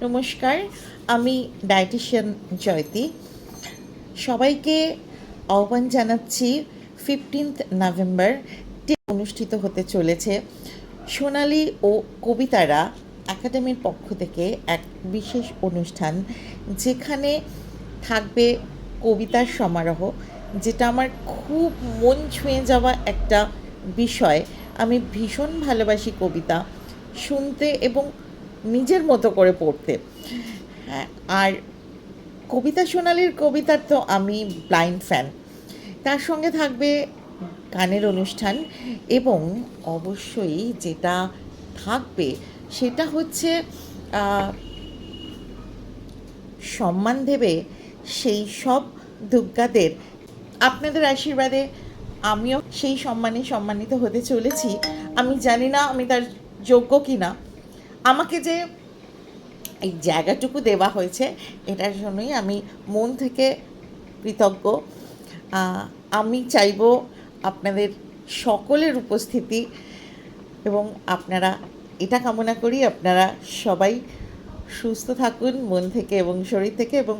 নমস্কার, আমি ডায়েটিশিয়ান জয়তী। সবাইকে আহ্বান জানাচ্ছি 15 নভেম্বর অনুষ্ঠিত হতে চলেছে সোনালী ও কবিতারা একাডেমির পক্ষ থেকে এক বিশেষ অনুষ্ঠান, যেখানে থাকবে কবিতার সমারোহ, যেটা আমার খুব মন ছুঁয়ে যাওয়া একটা বিষয়। আমি ভীষণ ভালোবাসি কবিতা শুনতে এবং নিজের মতো করে পড়তে। হ্যাঁ, আর কবিতা সোনালীর কবিতার তো আমি ব্লাইন্ড ফ্যান। তার সঙ্গে থাকবে গানের অনুষ্ঠান এবং অবশ্যই যেটা থাকবে সেটা হচ্ছে সম্মান দেবে সেই সব দুর্গাদের। আপনাদের আশীর্বাদে আমিও সেই সম্মানে সম্মানিত হতে চলেছি। আমি জানি না আমি তার যোগ্য কি না। আমাকে যে এই জায়গাটুকু দেওয়া হয়েছে এটার জন্যই আমি মন থেকে কৃতজ্ঞ। আমি চাইব আপনাদের সকলের উপস্থিতি, এবং আপনারা এটা কামনা করি আপনারা সবাই সুস্থ থাকুন মন থেকে এবং শরীর থেকে, এবং